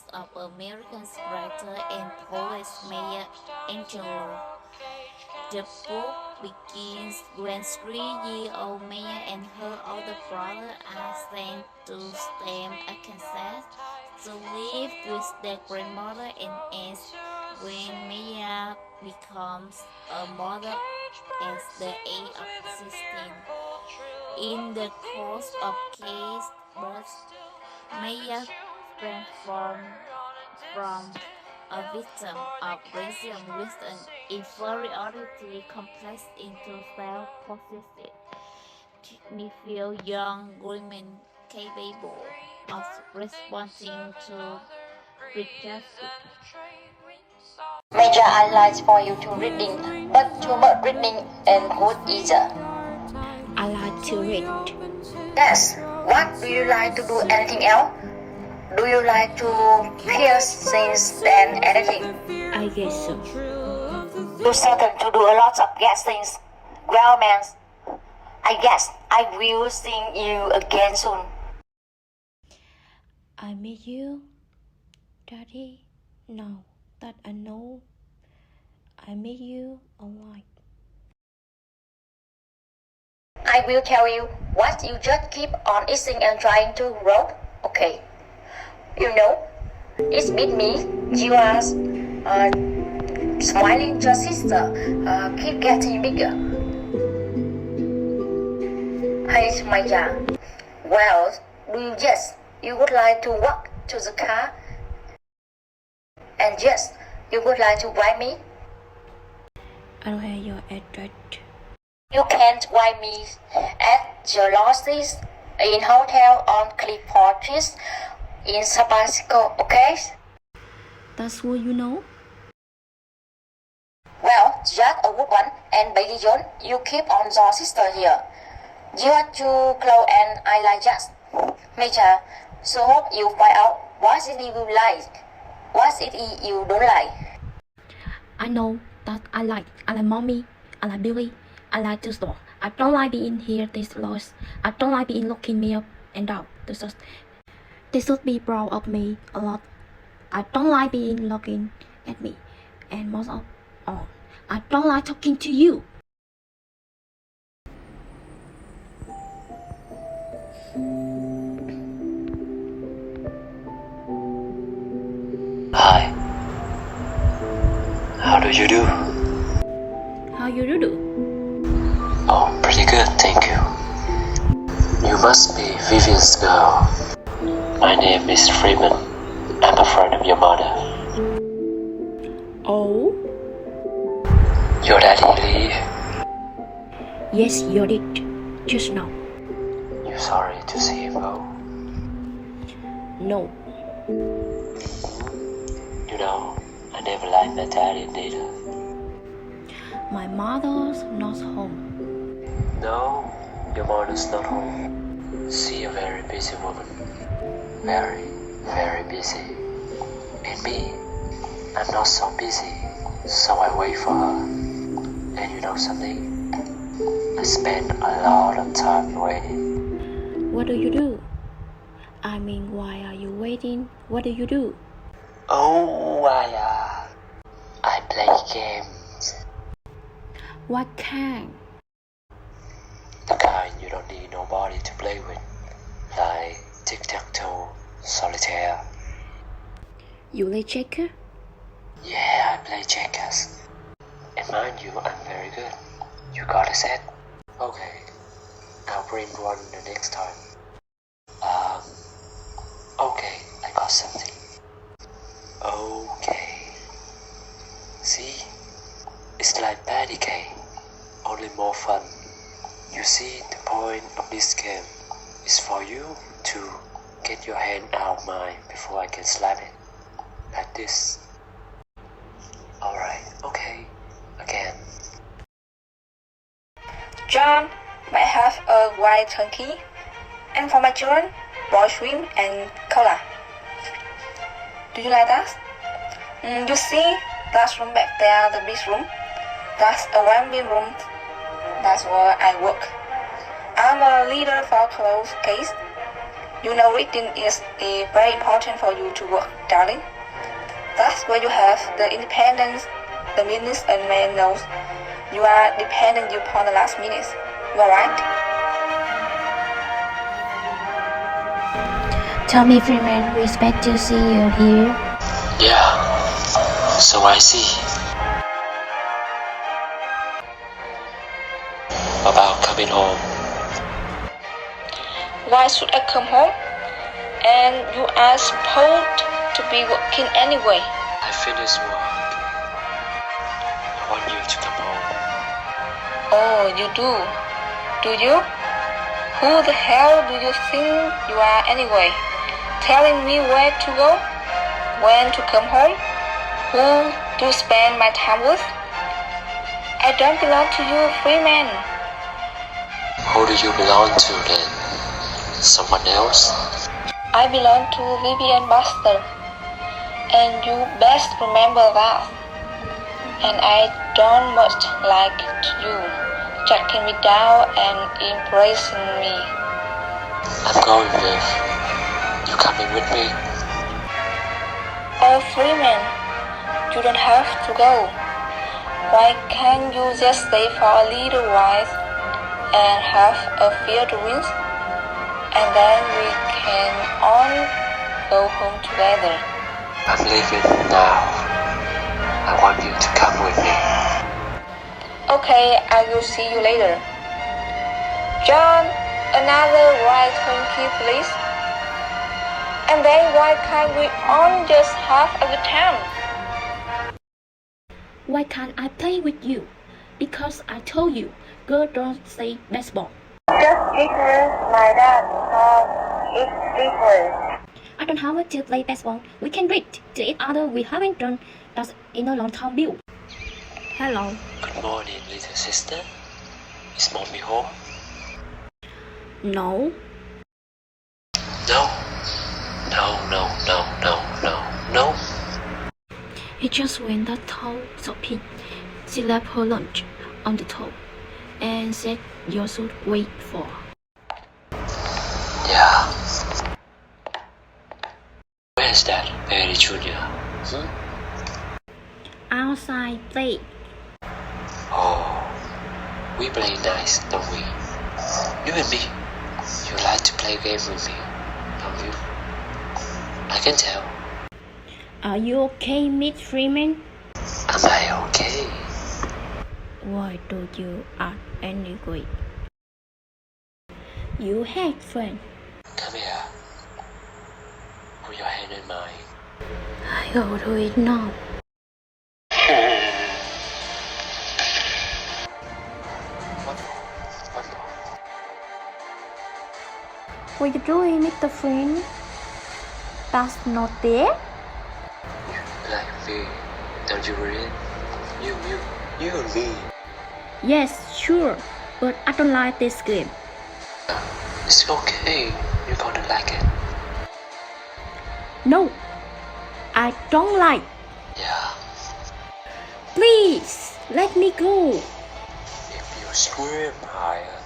case of American writer and poet Maya Angelou. The book begins when 3-year-old Maya and her older brother are sent to Stem, Arkansas, to live with their grandmother and ends when Maya becomes a mother at the age of 16. In the course of case births, Maya transformed from a victim of racism with an inferiority complex into self-possessed, dignified young women capable of responding to prejudice. Major I like for you to reading, but too much reading and good either. I like to read. Yes. What do you like to do? Anything else? Do you like to pierce things and anything? I guess so. You certain to do a lot of guess things. Well, man, I guess I will see you again soon. I miss you, Daddy. Now that I know, I miss you a lot. I will tell you what you just keep on eating and trying to grow. Okay. You know, it's beat me. You are smiling. Your sister keep getting bigger. Hey, Maya. Well, yes, you would like to walk to the car, and yes, you would like to write me. I don't have your address. You can't write me at your losses in hotel on Clifford Street in San Francisco, okay? That's what you know? Well, Jack a good one, and Bailey John, you keep on your sister here. You are too close and I like Jack. Major, so hope you find out what it is you like, what it is you don't like. I know that I like mommy, I like Billy, I like to store. I don't like being here this lost. I don't like being looking me up and down. They should be proud of me a lot. I don't like being looking at me. And most of all, I don't like talking to you. Hi. How do you do? How you do? Oh, pretty good, thank you. You must be Vivian's girl. My name is Freeman. I'm a friend of your mother. Oh? Your daddy leave? Yes, you did. Just now. You sorry to see him go? No. You know, I never liked my daddy neither. My mother's not home. No, your mother's not home. She a very busy woman. Very, very busy. And me, I'm not so busy, so I wait for her. And you know something? I spend a lot of time waiting. What do you do? I mean, why are you waiting? What do you do? Oh, I play games. What kind? The kind you don't need nobody to play with. Like tic-tac-toe, solitaire. You play checker? Yeah, I play checkers. And mind you, I'm very good. You got a set? Okay, I'll bring one the next time. Okay, I got something. Okay. See? It's like patty cake, only more fun. You see, the point of this game is for you to get your hand out of mine before I can slap it. Like this. Alright, okay. Again. John, may I have a white turkey? And for my children, boiled shrimp and cola. Do you like that? You see, that room back there, the big room? That's a one big room. That's where I work. I'm a leader for closed case. You know, reading is very important for you to work. darling. That's where you have the independence. The minute a man knows you are dependent upon the last minute. You are right? Tommy Freeman, we expect to see you here. Yeah, so I see. About coming home. Why should I come home? And you are supposed to be working anyway. I finished work. I want you to come home. Oh, you do? Do you? Who the hell do you think you are anyway? Telling me where to go? When to come home? Who to spend my time with? I don't belong to you, Freeman. Who do you belong to then? Someone else? I belong to Vivian Buster, and you best remember that. And I don't much like you tracking me down and embracing me. I'm going, Viv. You coming with me? Oh, Freeman, you don't have to go. Why can't you just stay for a little while and have a few drinks? And then we can all go home together. I'm leaving now. I want you to come with me. Okay, I will see you later. John, another white turkey, please. And then why can't we all just have a good time? Why can't I play with you? Because I told you, girls don't say baseball. Just different like that because it's different. I don't have to play baseball. We can read to each other. We haven't done that in a long time, Bill. Hello. Good morning, little sister. Is mommy home? No. No. No. He just went that tall shopping. She left her lunch on the top and said you should wait for. Yeah. Where's that, Barry Jr.? Outside play. Oh, we play nice, don't we? You and me. You like to play games with me, don't you? I can tell. Are you okay, Miss Freeman? Am I okay? Why do you act anyway? You had fun. Come here. Put your hand in mine. I go to it now. What more? What are you doing, Mr. Friend? That's not there. Like me, don't you really? You and me. Yes, sure, but I don't like this game. It's okay. You're gonna like it. No, I don't like. Yeah. Please, let me go. If you scream higher,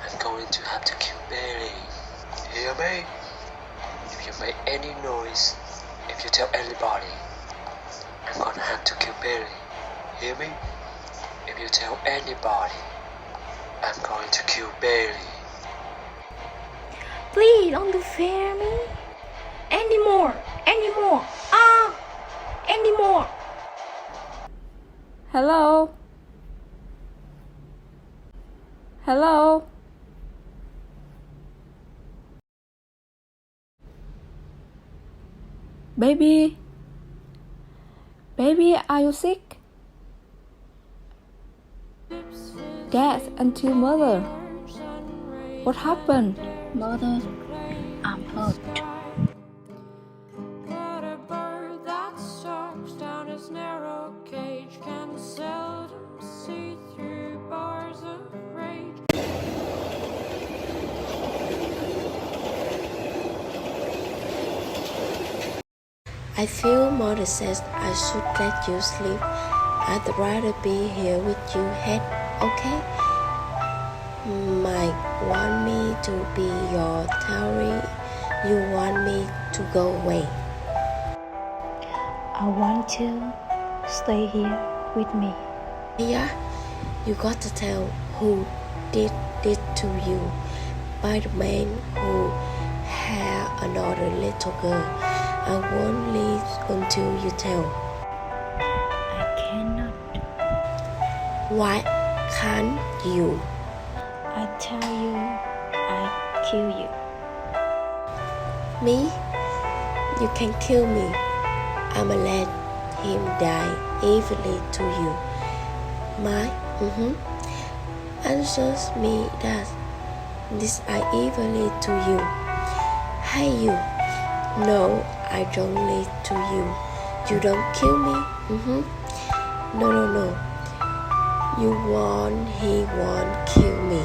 I'm going to have to kill Bailey. Hear me? If you make any noise, if you tell anybody, I'm gonna have to kill Bailey. Hear me? If you tell anybody, I'm going to kill Bailey. Please don't fear me. Anymore. Anymore. Hello. Baby, are you sick? Dad until mother. What happened? Mother, I'm hurt. But a bird that stalks down his narrow cage can seldom see through bars of rage. I feel mother says I should let you sleep. I'd rather be here with you, head, okay? Might want me to be your Tauri. You want me to go away. I want to stay here with me. Yeah, you got to tell who did it to you. By the man who had another little girl. I won't leave until you tell. I cannot. Why can't you? I tell you, I kill you. Me? You can kill me. I'ma let him die evilly to you. My? Answers me that this I evilly to you. Hey you. No, I don't lead to you. You don't kill me. No. He won't kill me.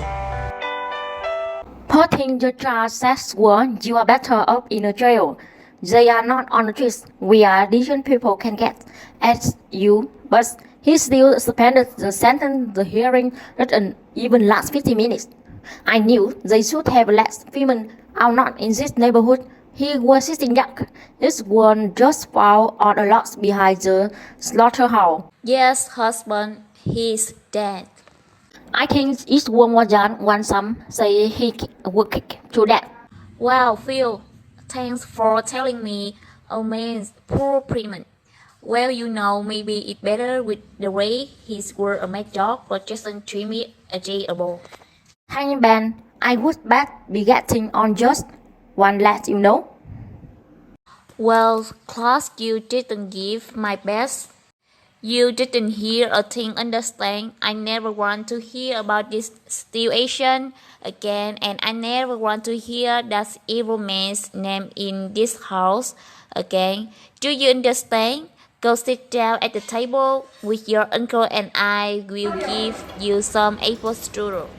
Putting your child sex work, you are better off in a jail. They are not on the streets where decent people can get at you, but he still suspended the sentence. The hearing didn't even last 50 minutes. I knew they should have let women out not in this neighborhood. He was sitting young. This one just found on a lot behind the slaughterhouse. Yes, husband, he's dead. I think each one was done when some say he was kicked to death. Wow, Phil, thanks for telling me. Oh man, poor Freeman. Well, maybe it's better with the way he's were a mad dog, but just treat me agreeable. Hey Ben, I would bet be getting on just one less, Well, class, you didn't give my best. You didn't hear a thing, understand? I never want to hear about this situation again, and I never want to hear that evil man's name in this house again. Do you understand? Go sit down at the table with your uncle and I will give you some apple strudel.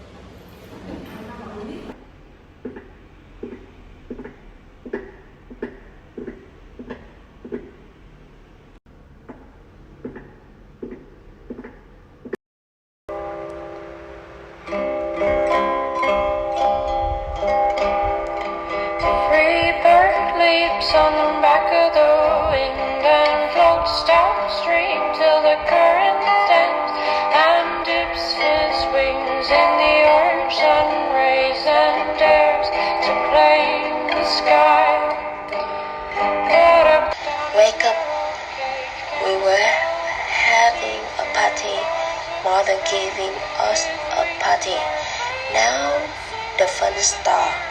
Free bird leaps on the back of the wind and floats downstream till the current stands and dips his wings in the orange sun rays and dares to claim the sky. Wake up. We were having a party, more than giving us a party. Now the fun starts.